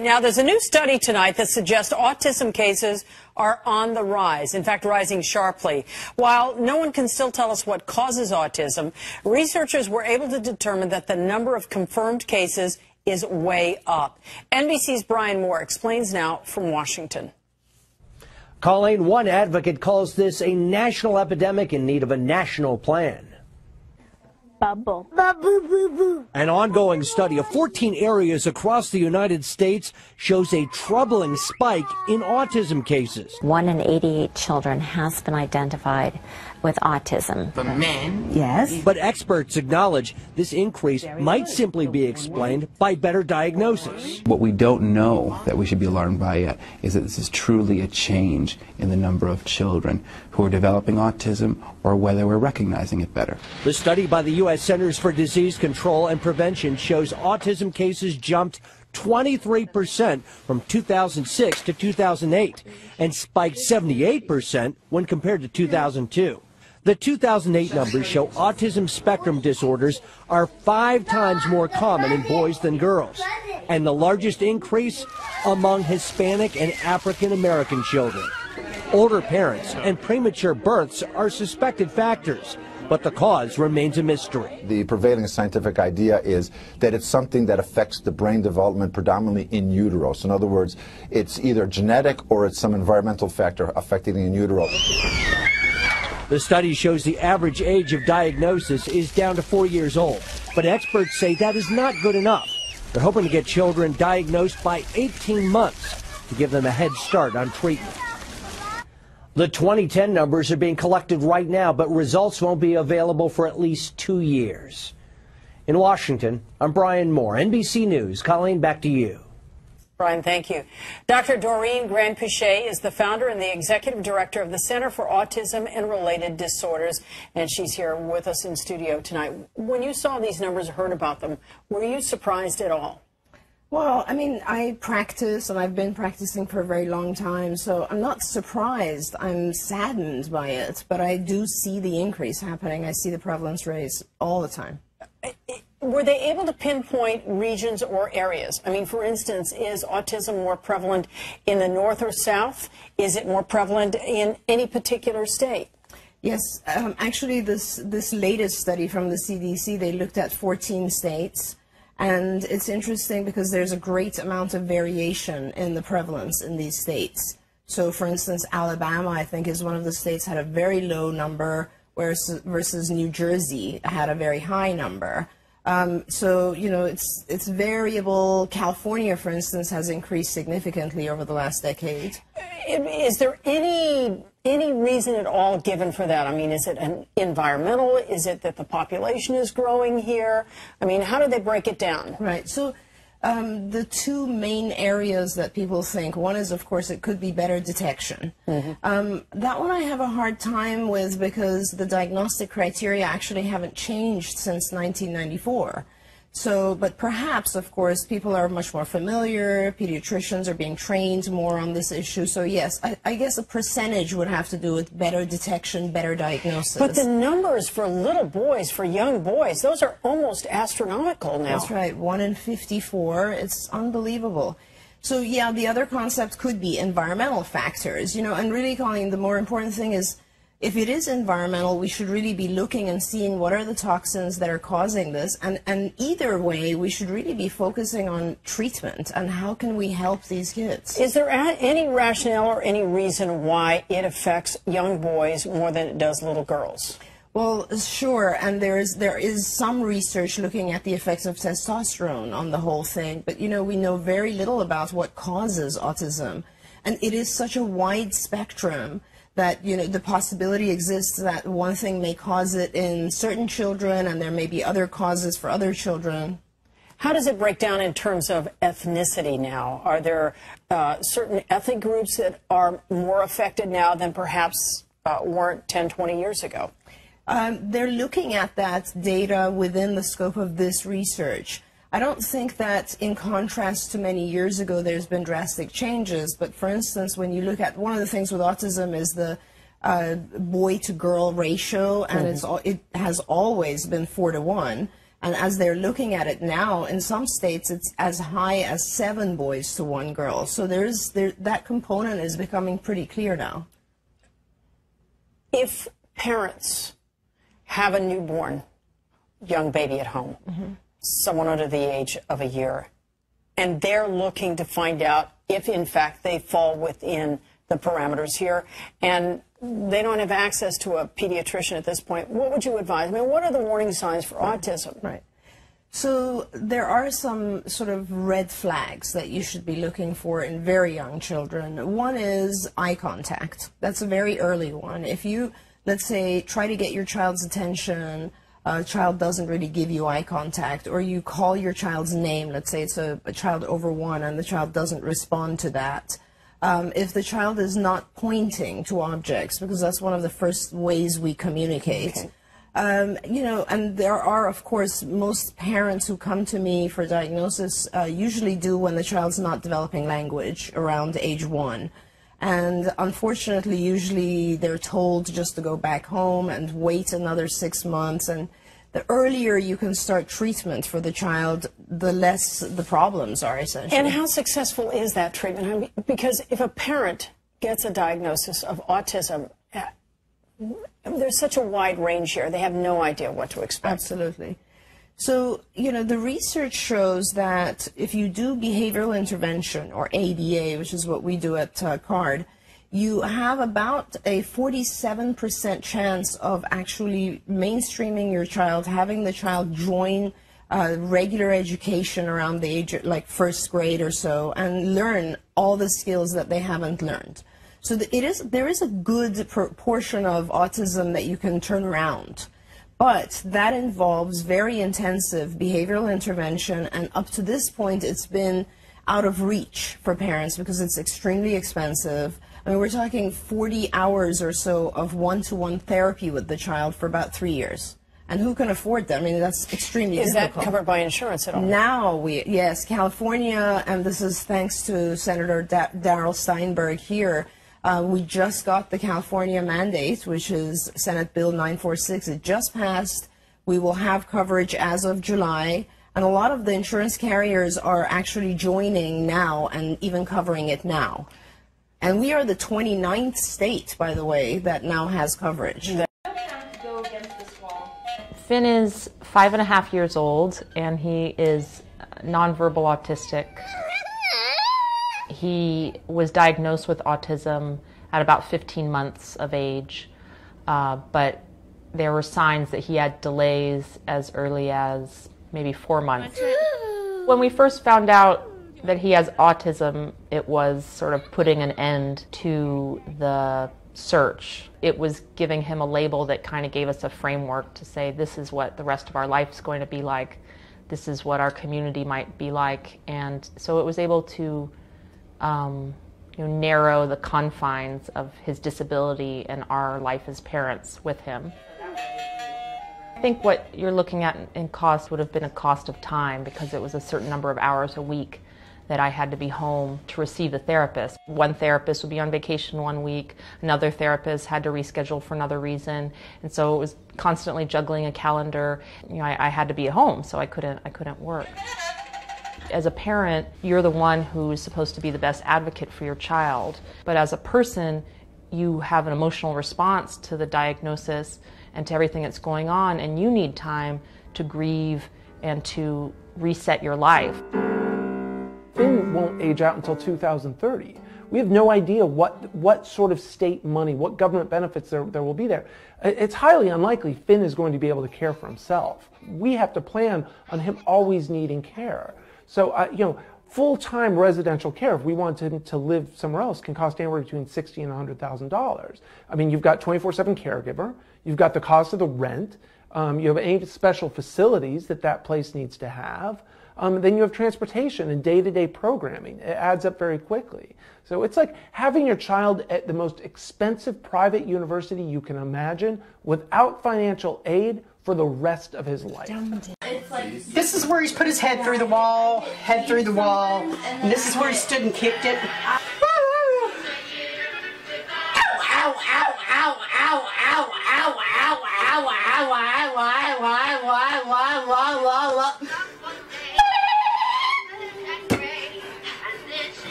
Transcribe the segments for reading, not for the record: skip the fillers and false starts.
Now, there's a new study tonight that suggests autism cases are on the rise, in fact, rising sharply. While no one can still tell us what causes autism, researchers were able to determine that the number of confirmed cases is way up. NBC's Brian Moore explains now from Washington. Colleen, one advocate calls this a national epidemic in need of a national plan. Bubble. An ongoing study of 14 areas across the United States shows a troubling spike in autism cases. 1 in 88 children has been identified with autism. For men? Yes. But experts acknowledge this increase might simply be explained by better diagnosis. What we don't know that we should be alarmed by yet is that this is truly a change in the number of children who are developing autism or whether we're recognizing it better. The study by the U.S. Centers for Disease Control and Prevention shows autism cases jumped 23% from 2006 to 2008 and spiked 78% when compared to 2002. The 2008 numbers show autism spectrum disorders are 5 times more common in boys than girls, and the largest increase among Hispanic and African American children. Older parents and premature births are suspected factors, but the cause remains a mystery. The prevailing scientific idea is that it's something that affects the brain development predominantly in utero. So in other words, it's either genetic or it's some environmental factor affecting the in utero. The study shows the average age of diagnosis is down to 4 years old, but experts say that is not good enough. They're hoping to get children diagnosed by 18 months to give them a head start on treatment. The 2010 numbers are being collected right now, but results won't be available for at least 2 years. In Washington, I'm Brian Moore, NBC News. Colleen, back to you. Brian, thank you. Dr. Doreen Grand-Puchet is the founder and the executive director of the Center for Autism and Related Disorders, and she's here with us in studio tonight. When you saw these numbers, heard about them, were you surprised at all? Well, I mean, I practice, and I've been practicing for a very long time, so I'm not surprised. I'm saddened by it, but I do see the increase happening. I see the prevalence rates all the time. Were they able to pinpoint regions or areas? I mean, for instance, is autism more prevalent in the north or south? Is it more prevalent in any particular state? Yes, actually, this latest study from the CDC, they looked at 14 states. And it's interesting because there's a great amount of variation in the prevalence in these states. So, for instance, Alabama, I think, is one of the states had a very low number, versus New Jersey had a very high number. So, you know, it's variable. California, for instance, has increased significantly over the last decade. Is there any reason at all given for that? I mean, is it an environmental? Is it that the population is growing here? I mean, how do they break it down? Right. So the two main areas that people think, one is, of course, it could be better detection. That one I have a hard time with because the diagnostic criteria actually haven't changed since 1994. So, but perhaps, of course, people are much more familiar, pediatricians are being trained more on this issue, so yes, I guess a percentage would have to do with better detection, better diagnosis. But the numbers for little boys, for young boys, those are almost astronomical now. That's right, 1 in 54, it's unbelievable. So yeah, the other concept could be environmental factors, you know, and really, Colleen, the more important thing is, if it is environmental, we should really be looking and seeing what are the toxins that are causing this. And either way, we should really be focusing on treatment and how can we help these kids. Is there any rationale or any reason why it affects young boys more than it does little girls? Well, sure, and there is some research looking at the effects of testosterone on the whole thing. But, you know, we know very little about what causes autism. And it is such a wide spectrum that, you know, the possibility exists that one thing may cause it in certain children and there may be other causes for other children. How does it break down in terms of ethnicity now? Are there certain ethnic groups that are more affected now than perhaps weren't 10, 20 years ago? They're looking at that data within the scope of this research. I don't think that, in contrast to many years ago, there's been drastic changes. But for instance, when you look at one of the things with autism is the boy to girl ratio, and it has always been 4 to 1. And as they're looking at it now, in some states, it's as high as 7 boys to 1 girl. So that component is becoming pretty clear now. If parents have a newborn young baby at home, someone under the age of a year, and they're looking to find out if, in fact, they fall within the parameters here, and they don't have access to a pediatrician at this point, what would you advise? I mean, what are the warning signs for autism? Right. So there are some sort of red flags that you should be looking for in very young children. One is eye contact. That's a very early one. If you, let's say, try to get your child's attention, a child doesn't really give you eye contact, or you call your child's name, let's say it's a child over 1 and the child doesn't respond to that. If the child is not pointing to objects, because that's one of the first ways we communicate. Okay. You know, and there are, of course, most parents who come to me for diagnosis usually do when the child's not developing language around age 1. And unfortunately, usually they're told just to go back home and wait another 6 months. And the earlier you can start treatment for the child, the less the problems are, essentially. And how successful is that treatment? I mean, because if a parent gets a diagnosis of autism, there's such a wide range here. They have no idea what to expect. Absolutely. So, you know, the research shows that if you do behavioral intervention, or ABA, which is what we do at CARD, you have about a 47% chance of actually mainstreaming your child, having the child join regular education around the age of like 1st grade or so, and learn all the skills that they haven't learned. So there is a good portion of autism that you can turn around. But that involves very intensive behavioral intervention, and up to this point it's been out of reach for parents because it's extremely expensive. I mean, we're talking 40 hours or so of one-to-one therapy with the child for about 3 years. And who can afford that? I mean, that's extremely difficult. Is that covered by insurance at all? Now, yes, California, and this is thanks to Senator Darrell Steinberg here, we just got the California mandate, which is Senate Bill 946. It just passed. We will have coverage as of July. And a lot of the insurance carriers are actually joining now and even covering it now. And we are the 29th state, by the way, that now has coverage. Finn is 5.5 years old, and he is nonverbal autistic. He was diagnosed with autism at about 15 months of age, but there were signs that he had delays as early as maybe 4 months. When we first found out that he has autism, it was sort of putting an end to the search. It was giving him a label that kind of gave us a framework to say, this is what the rest of our life is going to be like, this is what our community might be like, and so it was able to narrow the confines of his disability and our life as parents with him. I think what you're looking at in cost would have been a cost of time, because it was a certain number of hours a week that I had to be home to receive the therapist. One therapist would be on vacation 1 week, another therapist had to reschedule for another reason, and so it was constantly juggling a calendar. You know, I had to be at home, so I couldn't work. As a parent, you're the one who's supposed to be the best advocate for your child, but as a person, you have an emotional response to the diagnosis and to everything that's going on, and you need time to grieve and to reset your life. Finn won't age out until 2030. We have no idea what sort of state money, what government benefits there will be there. It's highly unlikely Finn is going to be able to care for himself. We have to plan on him always needing care. So, you know, full-time residential care, if we want him to live somewhere else, can cost anywhere between $60,000 and $100,000. I mean, you've got 24/7 caregiver, you've got the cost of the rent, you have any special facilities that place needs to have, then you have transportation and day-to-day programming. It adds up very quickly. So it's like having your child at the most expensive private university you can imagine without financial aid for the rest of his life. This is where he's put his head through the wall, and this is where he stood and kicked it. Ow, ow, ow, ow, ow, ow, ow, ow, ow, ow, ow, ow, ow, ow,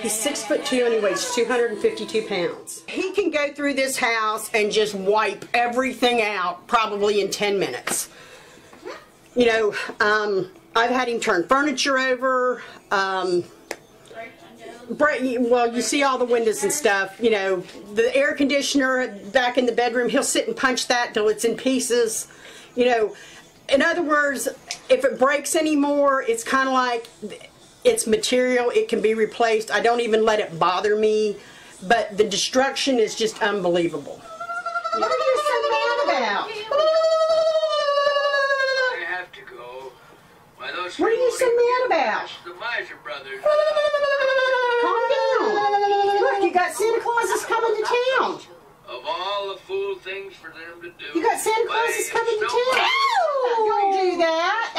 He's 6'2" and he weighs 252 pounds. He can go through this house and just wipe everything out probably in 10 minutes. You know, I've had him turn furniture over. Well, you see all the windows and stuff. You know, the air conditioner back in the bedroom, he'll sit and punch that till it's in pieces. You know, in other words, if it breaks anymore, it's kind of like it's material. It can be replaced. I don't even let it bother me. But the destruction is just unbelievable. What are you so mad about? I have to go. Why, those What are you so mad about? The Miser brothers. Calm down. Look, you got Santa Claus is coming to town. Of all the fool things for them to do. You got Santa Claus is coming to town. Don't do that.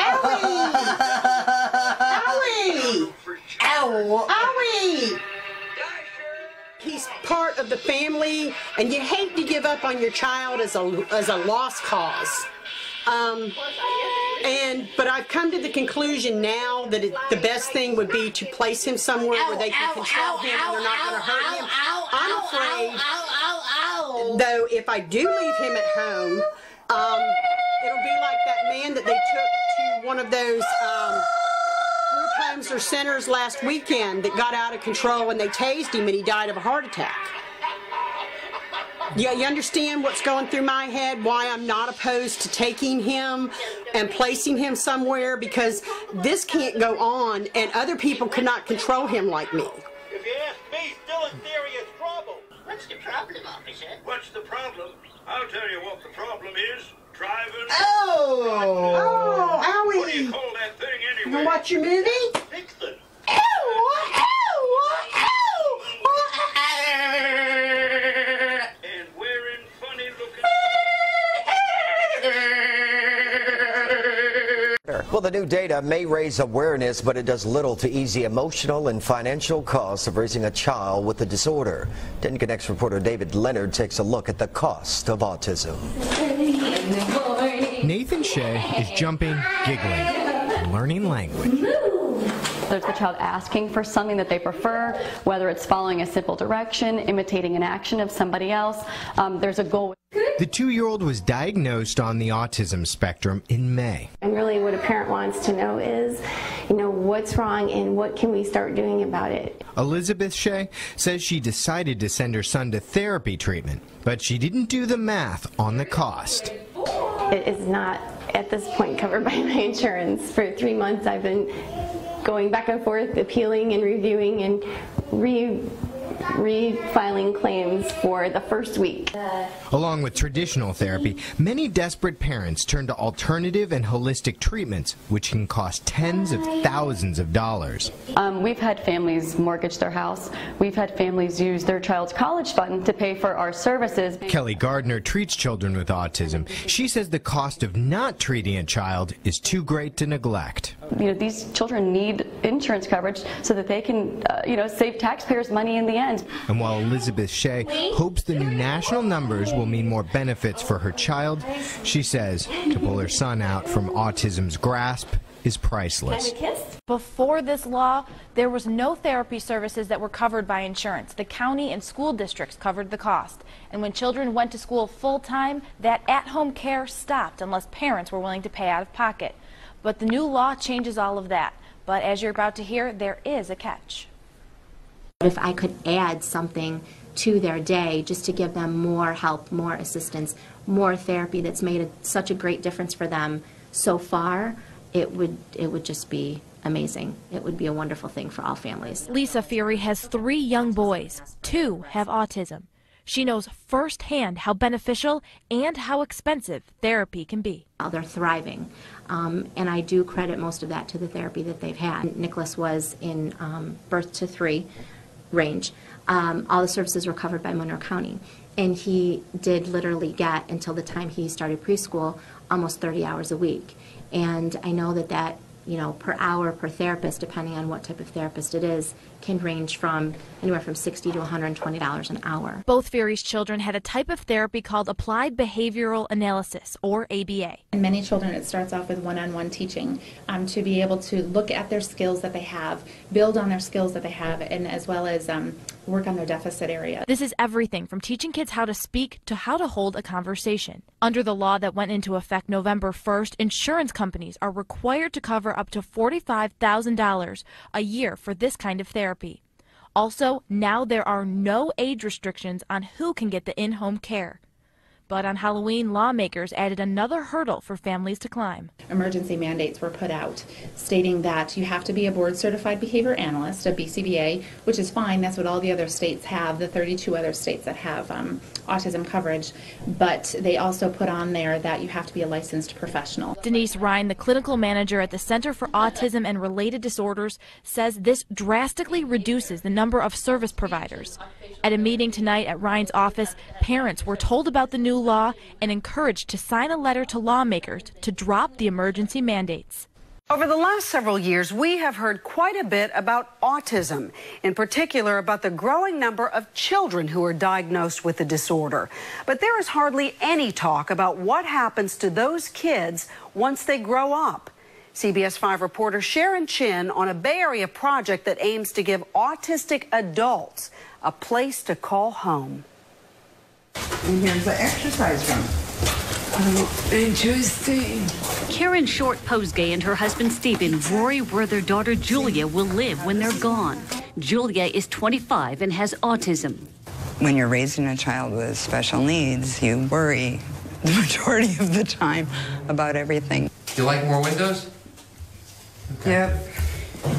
Owie. Owie. Owie. He's part of the family, and you hate to give up on your child as a lost cause. But I've come to the conclusion now that the best thing would be to place him somewhere where they can control him and they're not going to hurt him. I'm afraid, though, if I do leave him at home, it'll be like that man that they took to one of those group homes or centers last weekend that got out of control and they tased him and he died of a heart attack. You understand what's going through my head, why I'm not opposed to taking him and placing him somewhere, because this can't go on and other people cannot control him like me. If you ask me, still in serious trouble. What's the problem, officer? What's the problem? I'll tell you what the problem is. Driving. Oh, owie. What do you call that thing anyway? You watch your movie? Vixen. And wearing funny looking. Well, the new data may raise awareness, but it does little to ease the emotional and financial costs of raising a child with the disorder. 10 Connects reporter David Leonard takes a look at the cost of autism. Nathan Shea is jumping, giggling, and learning language. There's the child asking for something that they prefer, whether it's following a simple direction, imitating an action of somebody else. There's a goal. The 2-year-old was diagnosed on the autism spectrum in May. And really what a parent wants to know is, what's wrong and what can we start doing about it. Elizabeth Shea says she decided to send her son to therapy treatment, but she didn't do the math on the cost. It is not at this point covered by my insurance. For 3 months I've been going back and forth, appealing and reviewing and refiling claims for the first week. Along with traditional therapy, many desperate parents turn to alternative and holistic treatments, which can cost tens of thousands of dollars. We've had families mortgage their house. We've had families use their child's college fund to pay for our services. Kelly Gardner treats children with autism. She says the cost of not treating a child is too great to neglect. These children need insurance coverage so that they can, save taxpayers money in the end. And while Elizabeth Shea hopes the new national numbers will mean more benefits for her child, she says to pull her son out from autism's grasp is priceless. Before this law, there was no therapy services that were covered by insurance. The county and school districts covered the cost. And when children went to school full-time, that at-home care stopped unless parents were willing to pay out of pocket. But the new law changes all of that. But as you're about to hear, there is a catch. If I could add something to their day just to give them more help, more assistance, more therapy that's made such a great difference for them so far, it would just be amazing. It would be a wonderful thing for all families. Lisa Fury has 3 young boys. 2 have autism. She knows firsthand how beneficial and how expensive therapy can be. They're thriving, and I do credit most of that to the therapy that they've had. Nicholas was in birth to 3 range. All the services were covered by Monroe County, and he did literally get, until the time he started preschool, almost 30 hours a week. And I know that per hour per therapist, depending on what type of therapist it is, can range from anywhere from $60 to $120 an hour. Both Ferry's children had a type of therapy called Applied Behavioral Analysis, or ABA. In many children, it starts off with one-on-one teaching to be able to look at their skills that they have, build on their skills that they have, and as well as work on their deficit area. This is everything from teaching kids how to speak to how to hold a conversation. Under the law that went into effect November 1st, insurance companies are required to cover up to $45,000 a year for this kind of therapy. Also, now there are no age restrictions on who can get the in-home care. But on Halloween, lawmakers added another hurdle for families to climb. Emergency mandates were put out stating that you have to be a board-certified behavior analyst, a BCBA, which is fine. That's what all the other states have, the 32 other states that have autism coverage. But they also put on there that you have to be a licensed professional. Denise Ryan, the clinical manager at the Center for Autism and Related Disorders, says this drastically reduces the number of service providers. At a meeting tonight at Ryan's office, parents were told about the new law and encouraged to sign a letter to lawmakers to drop the emergency mandates. Over the last several years, we have heard quite a bit about autism, in particular about the growing number of children who are diagnosed with the disorder. But there is hardly any talk about what happens to those kids once they grow up. CBS 5 reporter Sharon Chin on a Bay Area project that aims to give autistic adults a place to call home. And here's the exercise room. Oh, interesting. Karen Short-Posgay and her husband Stephen worry where their daughter Julia will live when they're gone. Julia is 25 and has autism. When you're raising a child with special needs, you worry the majority of the time about everything. Do you like more windows? Okay. Yep.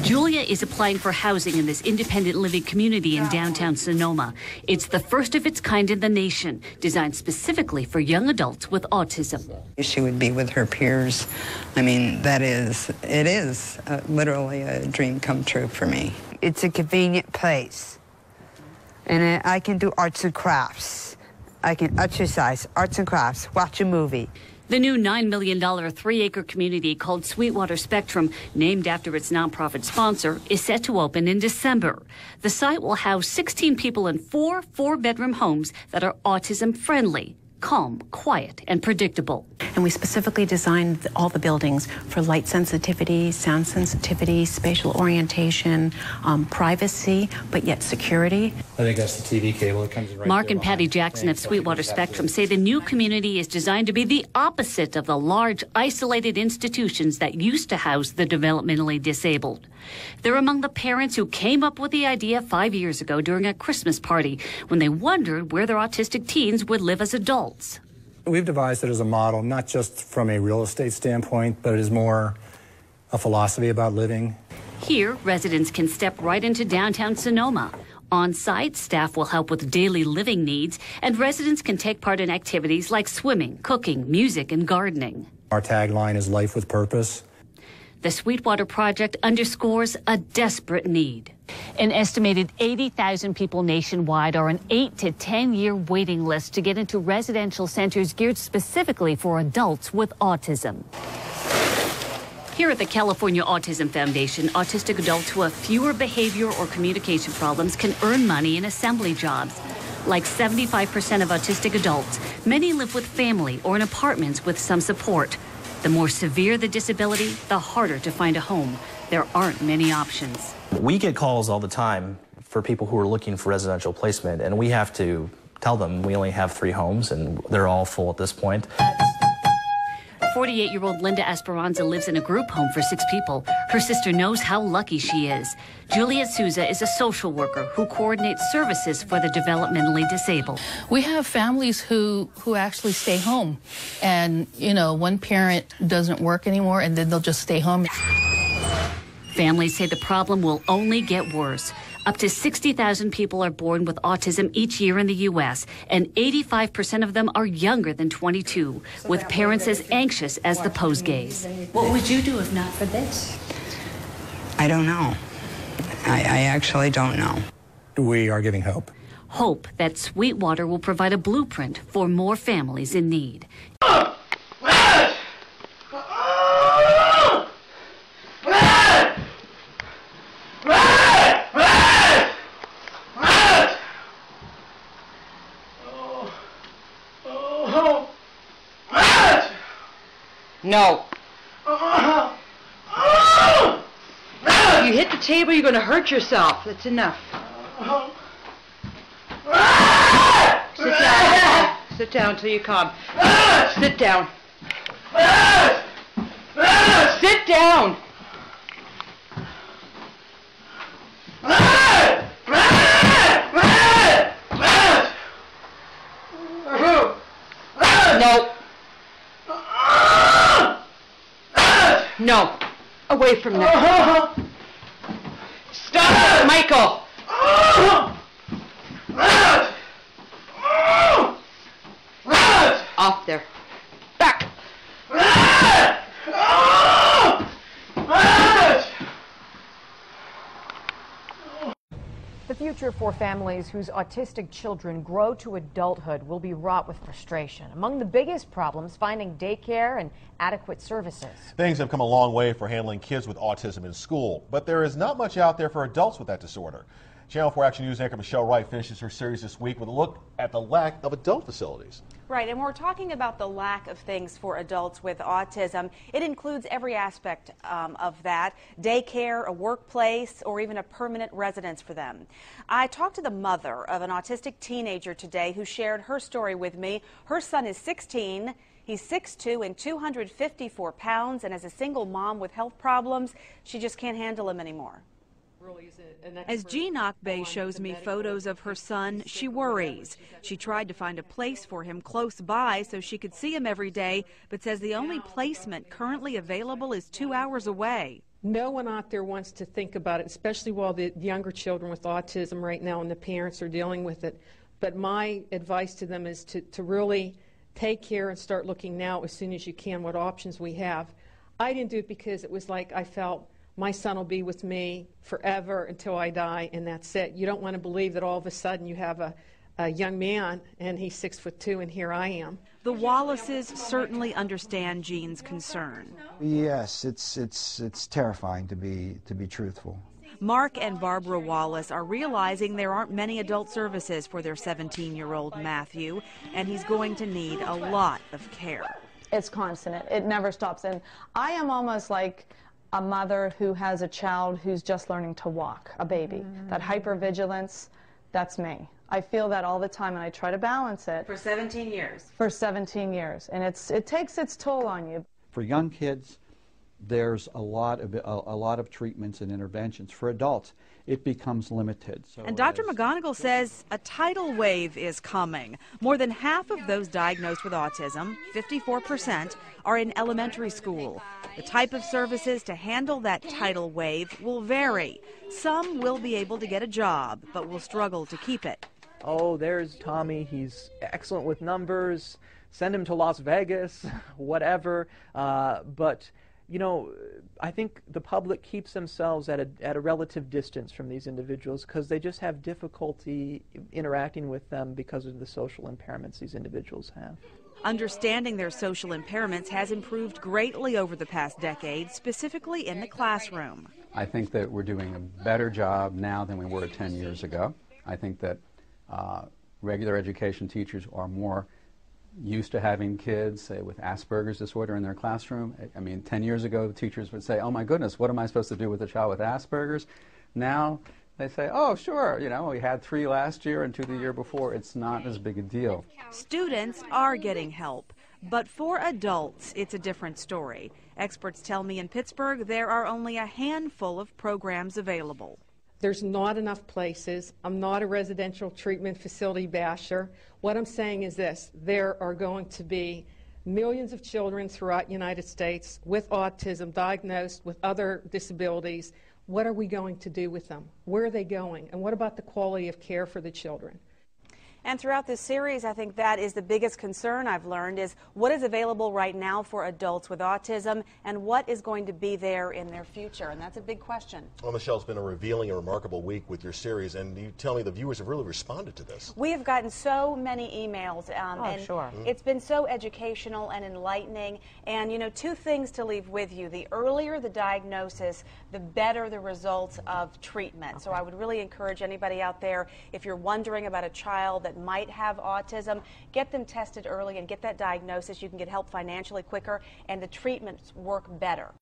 Julia is applying for housing in this independent living community in downtown Sonoma. It's the first of its kind in the nation, designed specifically for young adults with autism. She would be with her peers. I mean, it is literally a dream come true for me. It's a convenient place, and I can do arts and crafts. I can exercise, arts and crafts, watch a movie. The new $9 million 3-acre community called Sweetwater Spectrum, named after its nonprofit sponsor, is set to open in December. The site will house 16 people in 4 4-bedroom homes that are autism-friendly, calm, quiet, and predictable. And we specifically designed all the buildings for light sensitivity, sound sensitivity, spatial orientation, privacy, but yet security. I think that's the TV cable that comes right. Mark and Patty Jackson of Sweetwater Spectrum say the new community is designed to be the opposite of the large, isolated institutions that used to house the developmentally disabled. They're among the parents who came up with the idea 5 years ago during a Christmas party when they wondered where their autistic teens would live as adults. We've devised it as a model, not just from a real estate standpoint, but it is more a philosophy about living. Here, residents can step right into downtown Sonoma. On site, staff will help with daily living needs, and residents can take part in activities like swimming, cooking, music, and gardening. Our tagline is Life with Purpose. The Sweetwater Project underscores a desperate need. An estimated 80,000 people nationwide are on 8 to 10-year waiting lists to get into residential centers geared specifically for adults with autism. Here at the California Autism Foundation, autistic adults who have fewer behavior or communication problems can earn money in assembly jobs. Like 75% of autistic adults, many live with family or in apartments with some support. The more severe the disability, the harder to find a home. There aren't many options. We get calls all the time for people who are looking for residential placement, and we have to tell them we only have 3 homes and they're all full at this point. 48-year-old Linda Esperanza lives in a group home for 6 people. Her sister knows how lucky she is. Juliet Souza is a social worker who coordinates services for the developmentally disabled. We have families who actually stay home. And, you know, one parent doesn't work anymore and then they'll just stay home. Families say the problem will only get worse. Up to 60,000 people are born with autism each year in the U.S., and 85% of them are younger than 22, with parents as anxious as the Posgays. What would you do if not for this? I don't know. I actually don't know. We are giving hope. Hope that Sweetwater will provide a blueprint for more families in need. No. You hit the table, you're going to hurt yourself. That's enough. Sit down. Sit down until you calm. Sit down. Sit down. No. No. Away from that. Stop it, Michael. Off there. Back. The future for families whose autistic children grow to adulthood will be wrought with frustration. Among the biggest problems, finding daycare and adequate services. Things have come a long way for handling kids with autism in school, but there is not much out there for adults with that disorder. Channel 4 Action News anchor Michelle Wright finishes her series this week with a look at the lack of adult facilities. Right, and we're talking about the lack of things for adults with autism. It includes every aspect of that, daycare, a workplace, or even a permanent residence for them. I talked to the mother of an autistic teenager today who shared her story with me. Her son is 16. He's 6'2" and 254 pounds, and as a single mom with health problems, she just can't handle him anymore. As Jean Akbay shows me photos of her son, she worries. She tried to find a place for him close by so she could see him every day, but says the only placement currently available is 2 hours away. No one out there wants to think about it, especially while the younger children with autism right now and the parents are dealing with it. But my advice to them is to really take care and start looking now as soon as you can what options we have. I didn't do it because it was like I felt my son will be with me forever until I die, and that's it. You don't want to believe that all of a sudden you have a young man and he's 6'2" and here I am. The Wallaces certainly understand Jean's concern. Yes, it's terrifying to be truthful. Mark and Barbara Wallace are realizing there aren't many adult services for their 17-year-old Matthew, and he's going to need a lot of care. It's constant. It never stops. And I am almost like a mother who has a child who's just learning to walk, a baby. That hypervigilance, that's me. I feel that all the time, and I try to balance it. For 17 years. For 17 years. And it takes its toll on you. For young kids, there's a lot of treatments and interventions. For adults, it becomes limited. So and Dr. McGonigal says a tidal wave is coming. More than half of those diagnosed with autism, 54%, are in elementary school. The type of services to handle that tidal wave will vary. Some will be able to get a job, but will struggle to keep it. Oh, there's Tommy. He's excellent with numbers. Send him to Las Vegas, whatever. But you know, I think the public keeps themselves at a relative distance from these individuals because they just have difficulty interacting with them because of the social impairments these individuals have. Understanding their social impairments has improved greatly over the past decade, specifically in the classroom. I think that we're doing a better job now than we were 10 years ago. I think that regular education teachers are more used to having kids, say, with Asperger's disorder in their classroom. I mean, 10 years ago, teachers would say, oh my goodness, what am I supposed to do with a child with Asperger's? Now they say, oh sure, you know, we had 3 last year and 2 the year before. It's not as big a deal. Students are getting help, but for adults, it's a different story. Experts tell me in Pittsburgh there are only a handful of programs available. There's not enough places. I'm not a residential treatment facility basher. What I'm saying is this: there are going to be millions of children throughout the United States with autism, diagnosed with other disabilities. What are we going to do with them? Where are they going? And what about the quality of care for the children? And throughout this series, I think that is the biggest concern I've learned is what is available right now for adults with autism and what is going to be there in their future. And that's a big question. Well, Michelle, it's been a revealing and remarkable week with your series, and you tell me the viewers have really responded to this. We have gotten so many emails, and sure. It's been so educational and enlightening. And, you know, 2 things to leave with you. The earlier the diagnosis, the better the results of treatment. So I would really encourage anybody out there, if you're wondering about a child that that might have autism. Get them tested early and get that diagnosis. You can get help financially quicker, and the treatments work better.